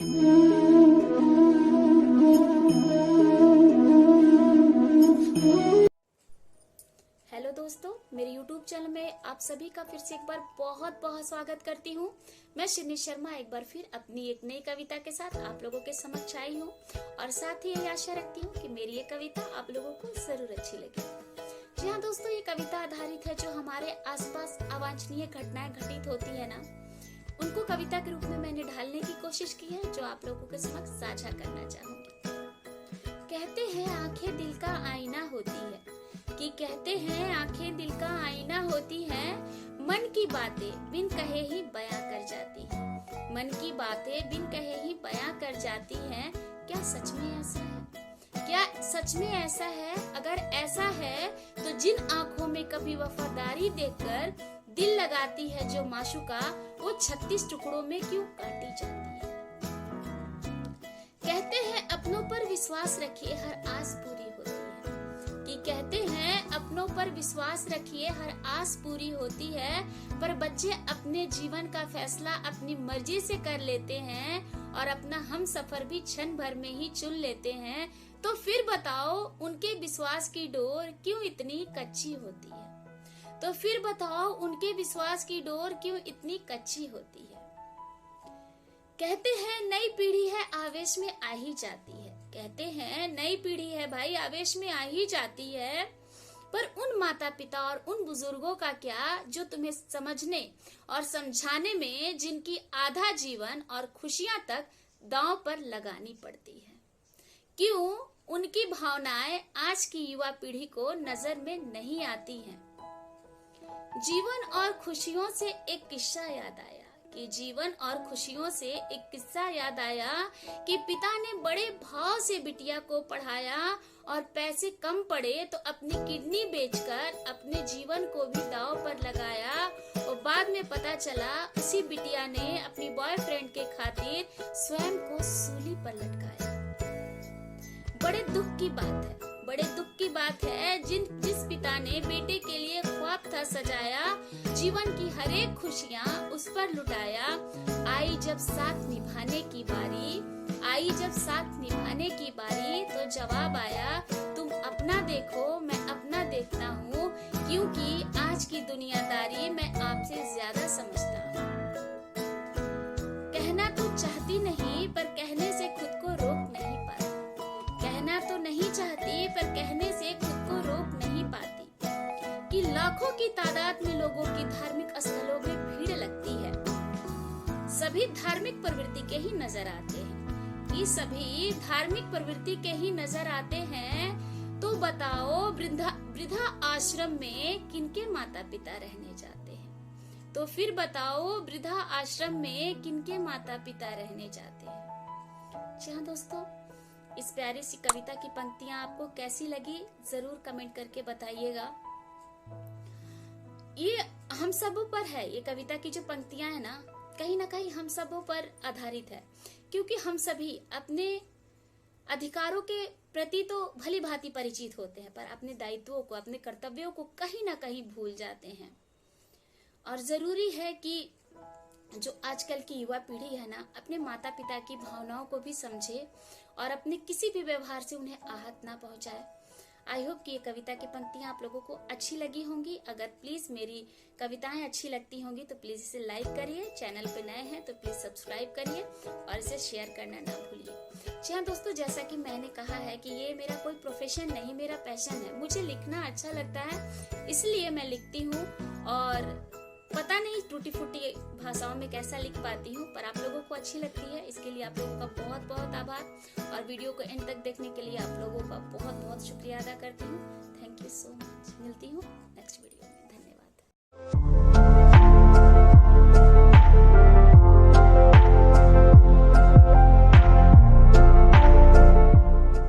Hello दोस्तों, मेरे YouTube channel में आप सभी का फिर से एक बार बहुत बहुत स्वागत करती हूँ। मैं शिनी शर्मा एक बार फिर अपनी एक नई कविता के साथ आप लोगों के समक्ष आई हूँ और साथ ही यही आशा रखती हूँ कि मेरी ये कविता आप लोगों को जरूर अच्छी लगे। जी हाँ दोस्तों, ये कविता आधारित है जो हमारे आसपास अवांछनीय घटनाएं घटित होती है ना, उनको कविता के रूप में मैंने ढालने की कोशिश की है, जो आप लोगों के समक्ष साझा करना चाहूंगी। कहते हैं आंखें दिल का आईना होती है, कि कहते हैं आंखें दिल का आईना होती हैं, मन की बातें बिन कहे ही बयां कर जाती हैं। मन की बातें बिन कहे ही बयां कर जाती हैं। क्या सच में ऐसा है? क्या सच में ऐसा है? अगर ऐसा है तो जिन आंखों में कभी वफादारी देखकर दिल लगाती है जो माशूका, वो 36 टुकड़ों में क्यों काटी जाती है? कहते हैं अपनों पर विश्वास रखिए हर आस पूरी होती है, कि कहते हैं अपनों पर विश्वास रखिए हर आस पूरी होती है, पर बच्चे अपने जीवन का फैसला अपनी मर्जी से कर लेते हैं और अपना हम सफर भी क्षण भर में ही चुन लेते हैं। तो फिर बताओ उनके विश्वास की डोर क्यों इतनी कच्ची होती है? तो फिर बताओ उनके विश्वास की डोर क्यों इतनी कच्ची होती है? कहते हैं नई पीढ़ी है आवेश में आ ही जाती है, कहते हैं नई पीढ़ी है भाई आवेश में आ ही जाती है, पर उन माता पिता और उन बुजुर्गों का क्या जो तुम्हें समझने और समझाने में जिनकी आधा जीवन और खुशियां तक दांव पर लगानी पड़ती है। क्यों उनकी भावनाएं आज की युवा पीढ़ी को नजर में नहीं आती हैं? जीवन और खुशियों से एक किस्सा याद आया, कि जीवन और खुशियों से एक किस्सा याद आया कि पिता ने बड़े भाव से बिटिया को पढ़ाया और पैसे कम पड़े तो अपनी किडनी बेचकर अपने जीवन को भी दांव पर लगाया, और बाद में पता चला उसी बिटिया ने अपनी बॉयफ्रेंड के खातिर स्वयं को सूली पर लटकाया। बड़े दुख की बात है, बड़े दुख की बात है जिस पिता ने बेटे के लिए ख्वाब था सजाया, जीवन की हर एक खुशियाँ उस पर लुटाया। आई जब साथ निभाने की बारी, आई जब साथ निभाने की बारी, तो जवाब आया तुम अपना देखो मैं अपना देखता हूँ, क्योंकि आज की दुनियादारी मैं आपसे ज्यादा समझता हूँ। कहना तो चाहती नहीं पर कहने से खुद को रोक नहीं पाती, कहना तो नहीं चाहती पर कहने से खुद को रोक नहीं पाती, कि लाखों की तादाद में लोगों की धार्मिक स्थलों में भीड़ लगती है, सभी धार्मिक प्रवृत्ति के ही नजर आते हैं, कि सभी धार्मिक प्रवृत्ति के ही नजर आते हैं। तो बताओ वृद्धा आश्रम में किनके माता पिता रहने जाते हैं? तो फिर बताओ वृद्धा आश्रम में किनके माता पिता रहने जाते हैं? जी हाँ दोस्तों, इस प्यारी सी कविता की पंक्तियां आपको कैसी लगी जरूर कमेंट करके बताइएगा। ये हम सबों पर है, ये कविता की जो पंक्तियां है ना कहीं हम सबों पर आधारित है, क्योंकि हम सभी अपने अधिकारों के प्रति तो भली भांति परिचित होते हैं, पर अपने दायित्वों को, अपने कर्तव्यों को कहीं ना कहीं भूल जाते हैं। और जरूरी है कि जो आजकल की युवा पीढ़ी है ना, अपने माता पिता की भावनाओं को भी समझे और अपने किसी भी व्यवहार से उन्हें आहत ना पहुंचाए। आई होप कि ये कविता की पंक्तियां आप लोगों को अच्छी लगी होंगी। अगर प्लीज मेरी कविताएं अच्छी लगती होंगी तो प्लीज इसे लाइक करिए, चैनल पे नए हैं तो प्लीज सब्सक्राइब करिए और इसे शेयर करना ना भूलिए। जी हाँ दोस्तों, जैसा कि मैंने कहा है कि ये मेरा कोई प्रोफेशन नहीं, मेरा पैशन है। मुझे लिखना अच्छा लगता है, इसलिए मैं लिखती हूँ, और पता नहीं टूटी फूटी भाषाओं में कैसा लिख पाती हूँ, पर आप लोगों को अच्छी लगती है, इसके लिए आप लोगों का बहुत बहुत आभार। और वीडियो को एंड तक देखने के लिए आप लोगों का बहुत बहुत शुक्रिया अदा करती हूँ। Thank you so much. मिलती हूँ